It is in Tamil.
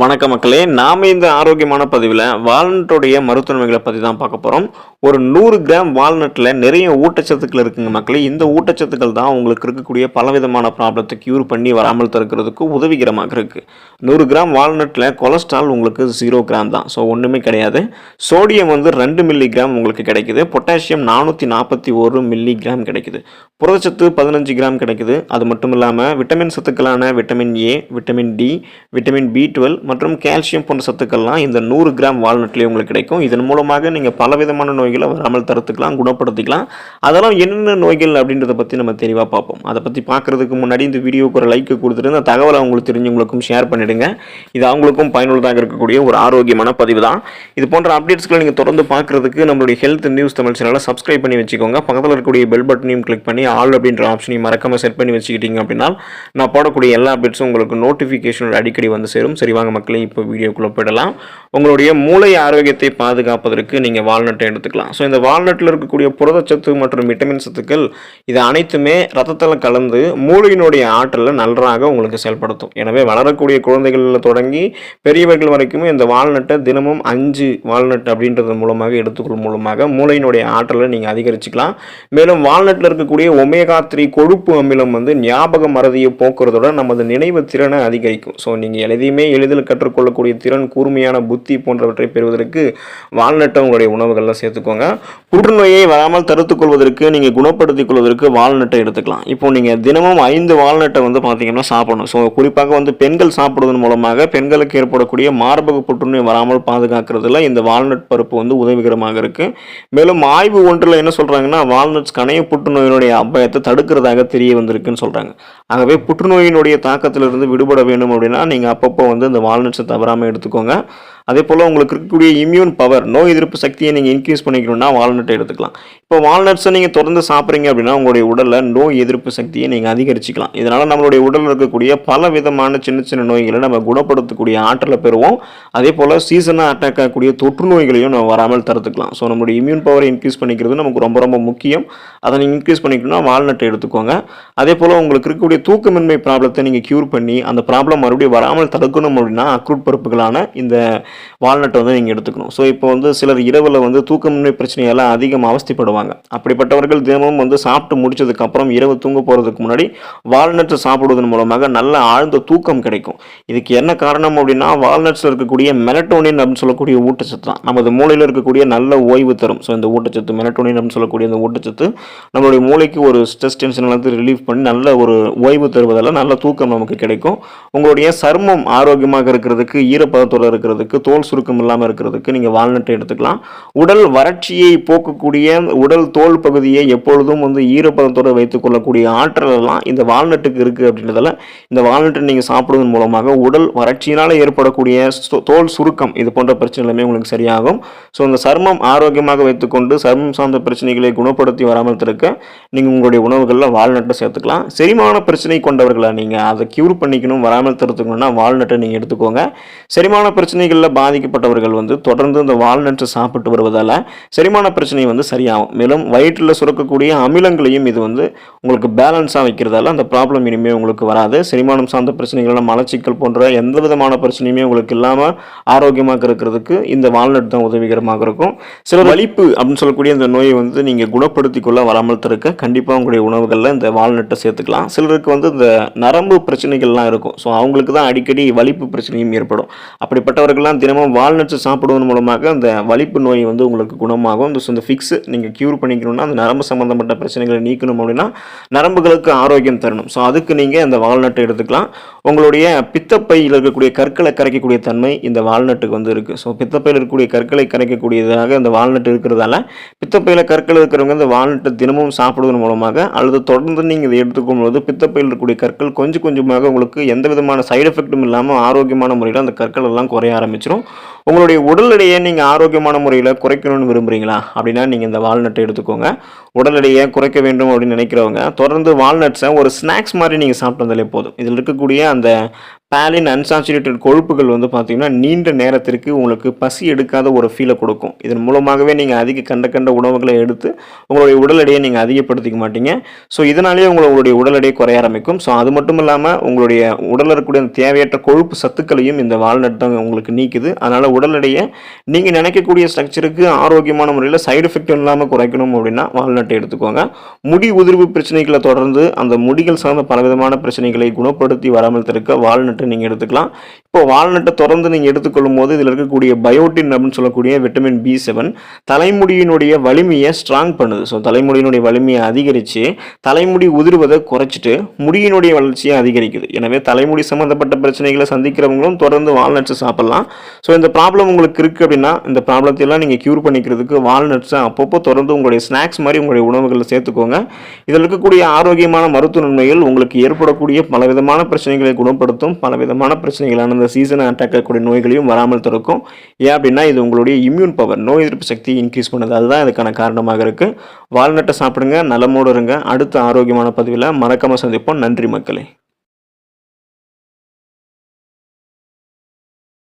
வணக்க மக்களே, நாம இந்த ஆரோக்கியமான பதிவில் வால்நட்டோடைய மருத்துவமைகளை பற்றி தான் பார்க்க போகிறோம். ஒரு 100 கிராம் வால்நட்டில் நிறைய ஊட்டச்சத்துக்கள் இருக்குங்க மக்களே. இந்த ஊட்டச்சத்துக்கள் தான் உங்களுக்கு இருக்கக்கூடிய பலவிதமான ப்ராப்ளத்தை க்யூர் பண்ணி வராமல் தடுக்கிறதுக்கு உதவிகரமாக இருக்குது. 100 கிராம் வால்நட்டில் கொலஸ்ட்ரால் உங்களுக்கு 0 கிராம் தான், ஸோ ஒன்றுமே கிடையாது. சோடியம் 2 மில்லிகிராம் உங்களுக்கு கிடைக்குது. பொட்டாசியம் 441 மில்லிகிராம் கிடைக்குது. புரதச்சத்து 15 கிராம் கிடைக்குது. அது மட்டும் இல்லாமல் விட்டமின் சத்துக்களான vitamin A, vitamin D, vitamin B12 மற்றும் கால்சியம் போன்ற சத்துக்கள்லாம் இந்த 100 கிராம் வால்நட்லேயே உங்களுக்கு கிடைக்கும். இதன் மூலமாக நீங்கள் பலவிதமான நோய்களை வராமல் தடுத்துக்கலாம், குணப்படுத்திக்கலாம். அதெல்லாம் என்னென்ன நோய்கள் அப்படின்றத பற்றி நம்ம தெளிவாக பார்ப்போம். அதை பற்றி பார்க்குறதுக்கு முன்னாடி இந்த வீடியோக்கு ஒரு லைக் கொடுத்துட்டு இந்த தகவலை அவங்களுக்கு தெரிஞ்சவங்களுக்கும் ஷேர் பண்ணிவிடுங்க. இது அவங்களுக்கும் பயனுள்ளதாக இருக்கக்கூடிய ஒரு ஆரோக்கியமான பதிவு தான். இது போன்ற அப்டேட்ஸ்களை நீங்கள் தொடர்ந்து பார்க்குறதுக்கு நம்மளுடைய ஹெல்த் நியூஸ் தமிழ் சேனலை சப்ஸ்கிரைப் பண்ணி வச்சுக்கோங்க. பக்கத்தில் இருக்கக்கூடிய பெல் பட்டனையும் கிளிக் பண்ணி ஆல் அப்படின்ற ஆப்ஷனையும் மறக்காமல் செட் பண்ணி வச்சுக்கிட்டீங்க அப்படின்னா நான் போடக்கூடிய எல்லா அப்டேட்ஸும் உங்களுக்கு நோட்டிஃபிகேஷன் அடிக்கடி வந்து சேரும். சரி வாங்க மக்களே, இப்போ வீடியோக்குள்ளே போயிடலாம். உங்களுடைய மூளை ஆரோக்கியத்தை பாதுகாப்பதற்கு நீங்கள் வால்நட்டை எடுத்துக்கலாம். ஸோ இந்த வால்நட்டில் இருக்கக்கூடிய புரதச்சத்து மற்றும் விட்டமின் சத்துக்கள் இது அனைத்துமே ரத்தத்தில் கலந்து மூளையினுடைய ஆற்றலில் நன்றாக உங்களுக்கு செயல்படுத்தும். எனவே வளரக்கூடிய குழந்தைகளில் தொடங்கி பெரியவர்கள் வரைக்குமே இந்த வால்நட்டை தினமும் 5 வால்நட் அப்படின்றது மூலமாக எடுத்துக்கொள்ளும் மூலமாக மூளையினுடைய ஆற்றலை நீங்கள் அதிகரிச்சுக்கலாம். மேலும் வால்நட்டில் இருக்கக்கூடிய ஒமேகா 3 கொழுப்பு அமிலம் ஞாபக மறதியை போக்குறதோட நமது நினைவு திறனை அதிகரிக்கும். ஸோ நீங்கள் எதையுமே எளிதில் கற்றுக்கொள்ளக்கூடிய திறன், கூர்மையான புத்தி போன்றவற்றை பெறுவதற்கு வால்நட்டை உங்களுடைய உணவுகளில் சேர்த்துக்கோங்க. புற்றுநோயை வராமல் தடுத்துக் கொள்வதற்கு, நீங்கள் குணப்படுத்திக் கொள்வதற்கு வால்நட்டை எடுத்துக்கலாம். இப்போ நீங்கள் தினமும் 5 வால்நட்டை பார்த்தீங்கன்னா சாப்பிடணும். ஸோ குறிப்பாக பெண்கள் சாப்பிடுவதன் மூலமாக பெண்களுக்கு ஏற்படக்கூடிய மார்பக புற்றுநோய் வராமல் பாதுகாக்கிறதுல இந்த வால்நட் பருப்பு உதவிகரமாக இருக்கு. மேலும் ஆய்வு ஒன்றில் என்ன சொல்றாங்கன்னா, வால்நட்ஸ் கணைய புற்றுநோயினுடைய அபாயத்தை தடுக்கிறதாக தெரிய வந்திருக்குன்னு சொல்றாங்க. ஆகவே புற்றுநோயினுடைய தாக்கத்திலிருந்து விடுபட வேண்டும் அப்படின்னா நீங்கள் அப்பப்போ இந்த வால்நட்ஸை தவறாமல் எடுத்துக்கோங்க. அதே போல் உங்களுக்கு இருக்கக்கூடிய இம்யூன் பவர், நோய் எதிர்ப்பு சக்தியை நீங்கள் இன்க்ரீஸ் பண்ணிக்கணும்னா வால்நட்டை எடுத்துக்கலாம். இப்போ வால்நட்ஸை நீங்கள் தொடர்ந்து சாப்பிட்றீங்க அப்படின்னா உங்களுடைய உடலில் நோய் எதிர்ப்பு சக்தியை நீங்கள் அதிகரிச்சிக்கலாம். இதனால் நம்மளுடைய உடலில் இருக்கக்கூடிய பல விதமான சின்ன சின்ன நோய்களை நம்ம குணப்படுத்தக்கூடிய ஆற்றலை பெறுவோம். அதே போல் சீசனாக அட்டாக் ஆகக்கூடிய தொற்று நோய்களையும் நம்ம வராமல் தடுத்துக்கலாம். ஸோ நம்மளுடைய இம்யூன் பவரை இன்க்ரீஸ் பண்ணிக்கிறது நமக்கு ரொம்ப ரொம்ப முக்கியம். அதை நீங்கள் இன்க்ரீஸ் பண்ணிக்கணும்னா வால்நட்டை எடுத்துக்கோங்க. அதே போல் உங்களுக்கு இருக்கக்கூடிய தூக்கமின்மை ப்ராப்ளத்தை நீங்கள் க்யூர் பண்ணி அந்த ப்ராப்ளம் மறுபடியும் வராமல் தடுக்கணும் அப்படின்னா அக்ரூட் பருப்புகளான இந்த வால்நட்டை நீங்கள் எடுத்துக்கணும். ஸோ இப்போ சிலர் இரவில் தூக்கமின்மை பிரச்சனையால் அதிகம் அவஸ்தைப்படுவாங்க. அப்படிப்பட்டவர்கள் தினமும் சாப்பிட்டு முடிச்சதுக்கப்புறம் இரவு தூங்க போகிறதுக்கு முன்னாடி வால்நட்டை சாப்பிடுவதன் மூலமாக நல்ல ஆழ்ந்த தூக்கம் கிடைக்கும். இதுக்கு என்ன காரணம் அப்படின்னா, வால்நட்ஸில் இருக்கக்கூடிய மெலட்டோனின் அப்படின்னு சொல்லக்கூடிய ஊட்டச்சத்து தான் நமது மூளையில் இருக்கக்கூடிய நல்ல ஓய்வு தரும். ஸோ இந்த ஊட்டச்சத்து மெலட்டோனின் அப்படின்னு சொல்லக்கூடிய இந்த ஊட்டச்சத்து நம்மளுடைய மூளைக்கு ஒரு ஸ்ட்ரெஸ் டென்ஷன் ரிலீஃப் பண்ணி நல்ல ஒரு ஓய்வு தருவதால் நல்ல தூக்கம் நமக்கு கிடைக்கும். உங்களுடைய சருமம் ஆரோக்கியமாக இருக்கிறதுக்கு, ஈரப்பதத்தோடு இருக்கிறதுக்கு, தோல் சுருக்கம் இல்லாமல் இருக்கிறதுக்கு நீங்கள் வால்நட்டை எடுத்துக்கலாம். உடல் வறட்சியை போக்கக்கூடிய, உடல் தோல் பகுதியை எப்பொழுதும் ஈரப்பதத்தோடு வைத்துக் கொள்ளக்கூடிய ஆற்றல் எல்லாம் இந்த வால்நட்டுக்கு இருக்குது. அப்படின்றதால இந்த வால்நட்டை நீங்கள் சாப்பிடுவதன் மூலமாக உடல் வறட்சியினால் ஏற்படக்கூடிய தோல் சுருக்கம் இது போன்ற பிரச்சனை எல்லாமே உங்களுக்கு சரியாகும். ஸோ இந்த சருமம் ஆரோக்கியமாக வைத்துக்கொண்டு சருமம் சார்ந்த பிரச்சனைகளை குணப்படுத்தி வராமல் தடுக்க நீங்கள் உங்களுடைய உணவுகளில் வால்நட்டை சேர்த்துக்கலாம். செரிமான பிரச்சனை கொண்டவர்களை நீங்கள் அதை க்யூர் பண்ணிக்கணும், வராமல் தடுத்துக்கணும்னா வால்நட்டை நீங்கள் எடுத்துக்கோங்க. செரிமான பிரச்சனைகளில் பாதிக்கப்பட்டவர்கள் தொடர்ந்து இந்த வால்நட்ஸை சாப்பிட்டு வருவதால் செரிமான பிரச்சனை சரியாகும். மேலும் வயிற்றில் சுரக்கக்கூடிய அமிலங்களையும் இது உங்களுக்கு பேலன்ஸாக வைக்கிறதால அந்த ப்ராப்ளம் இனிமேல் உங்களுக்கு வராது. செரிமானம் சார்ந்த பிரச்சனைகள், மலச்சிக்கல் போன்ற எந்த விதமான பிரச்சனையுமே உங்களுக்கு இல்லாமல் ஆரோக்கியமாக இருக்கிறதுக்கு இந்த வால்நட் தான் உதவிகரமாக இருக்கும். சில வலிப்பு அப்படின்னு சொல்லக்கூடிய இந்த நோயை நீங்கள் குணப்படுத்திக் கொள்ள வராமல் தடுக்க கண்டிப்பாக உங்களுடைய உணவுகளில் இந்த வால்நட்டை சேர்த்துக்கலாம். சிலருக்கு இந்த நரம்பு பிரச்சனைகள்லாம் இருக்கும். ஸோ அவங்களுக்கு தான் அடிக்கடி வலிப்பு பிரச்சனையும் ஏற்படும். அப்படிப்பட்டவர்கள்லாம் தினமும் வால்நட்ஸ் சாப்பிடுவதன் மூலமாக அந்த வலிப்பு நோய் உங்களுக்கு குணமாகும். இந்த ஃபிக்ஸ் நீங்கள் க்யூர் பண்ணிக்கணும்னா, அந்த நரம்பு சம்பந்தப்பட்ட பிரச்சனைகளை நீக்கணும் அப்படின்னா நரம்புகளுக்கு ஆரோக்கியம் தரணும். ஸோ அதுக்கு நீங்கள் இந்த வால்நட்டை எடுத்துக்கலாம். உங்களுடைய பித்தப்பையில் இருக்கக்கூடிய கற்களை கரைக்கக்கூடிய தன்மை இந்த வால்நட்டுக்கு இருக்குது. ஸோ பித்தப்பையில் இருக்கக்கூடிய கற்களை கரைக்கக்கூடியதாக இந்த வால்நட் இருக்கிறதால பித்தப்பையில் கற்கள் இருக்கிறவங்க இந்த வால்நட்டை தினமும் சாப்பிடுவதன் மூலமாக அல்லது தொடர்ந்து நீங்கள் இதை எடுத்துக்கொள்வது பித்தப்பையில் இருக்கக்கூடிய கற்கள் கொஞ்சம் கொஞ்சமாக உங்களுக்கு எந்த விதமான சைடு எஃபெக்டும் இல்லாமல் ஆரோக்கியமான முறையில் அந்த கற்கள் எல்லாம் குறைய ஆரம்பிச்சிடும். உங்களுடைய உடல் எடையை நீங்கள் ஆரோக்கியமான முறையில் குறைக்கணும்னு விரும்புகிறீங்களா அப்படின்னா நீங்கள் இந்த வால்நட்டை எடுத்துக்கோங்க. உடல் எடையை குறைக்க வேண்டும் அப்படின்னு நினைக்கிறவங்க தொடர்ந்து வால்நட்ஸை ஒரு ஸ்நாக்ஸ் மாதிரி நீங்கள் சாப்பிட்டு வந்தாலே போதும். இதில் இருக்கக்கூடிய அந்த பாலின் அன்சாச்சுரேட்டட் கொழுப்புகள் வந்து பார்த்தீங்கன்னா நீண்ட நேரத்திற்கு உங்களுக்கு பசி எடுக்காத ஒரு ஃபீலை கொடுக்கும். இதன் மூலமாகவே நீங்கள் அதிக கண்ட உணவுகளை எடுத்து உங்களுடைய உடல் எடையை நீங்கள் அதிகப்படுத்திக்க மாட்டீங்க. ஸோ இதனாலேயே உங்களுடைய உடல் எடை குறைய ஆரம்பிக்கும். ஸோ அது மட்டும் இல்லாமல் உங்களுடைய உடலில் இருக்கக்கூடிய தேவையற்ற கொழுப்பு சத்துக்களையும் இந்த வால்நட் தான் உங்களுக்கு நீக்குது. அதனால் உடல் எடையை நீங்கள் நினைக்கக்கூடிய ஸ்ட்ரக்சருக்கு ஆரோக்கியமான முறையில் சைடு எஃபெக்ட் இல்லாமல் குறைக்கணும் அப்படின்னா வால்நட்டை எடுத்துக்கோங்க. முடி உதிர்வு பிரச்சனைகளை தொடர்ந்து அந்த முடிகள் சார்ந்த பலவிதமான பிரச்சனைகளை குணப்படுத்தி வராமல் தடுக்க வால்நட்டை நீங்கள் எடுத்துக்கலாம். இப்போ வால்நட்டை தொடர்ந்து நீங்கள் எடுத்துக்கொள்ளும் போது இதில் இருக்கக்கூடிய பயோட்டின் அப்படின்னு சொல்லக்கூடிய விட்டமின் B7 தலைமுடியினுடைய வலிமையை ஸ்ட்ராங் பண்ணுது. ஸோ தலைமுடியினுடைய வலிமையை அதிகரித்து தலைமுடி உதிர்வதை குறைச்சிட்டு முடியினுடைய வளர்ச்சியை அதிகரிக்குது. எனவே தலைமுடி சம்மந்தப்பட்ட பிரச்சனைகளை சந்திக்கிறவங்களும் தொடர்ந்து வால்நட்ஸை சாப்பிடலாம். ஸோ இந்த ப்ராப்ளம் உங்களுக்கு இருக்குது அப்படின்னா இந்த ப்ராப்ளத்தையெல்லாம் நீங்கள் க்யூர் பண்ணிக்கிறதுக்கு வால்நட்ஸை அப்பப்போ தொடர்ந்து உங்களுடைய ஸ்நாக்ஸ் மாதிரி உங்களுடைய உணவுகளில் சேர்த்துக்கோங்க. இதில் இருக்கக்கூடிய ஆரோக்கியமான மருத்துவ நன்மைகள் உங்களுக்கு ஏற்படக்கூடிய பலவிதமான பிரச்சனைகளை குணப்படுத்தும். பலவிதமான பிரச்சனைகளான இந்த சீசனை அட்டாக் ஆகக்கூடிய நோய்களையும் வராமல் தடுக்கும். ஏன் அப்படின்னா இது உங்களுடைய இம்யூன் பவர், நோய் எதிர்ப்பு சக்தியை இன்க்ரீஸ் பண்ணுது. அதுதான் இதுக்கான காரணமாக இருக்குது. வால்நட்டை சாப்பிடுங்க, நலமோடு இருங்க. அடுத்த ஆரோக்கியமான பதிவில் மறக்காமல் சந்திப்போம். நன்றி மக்களே.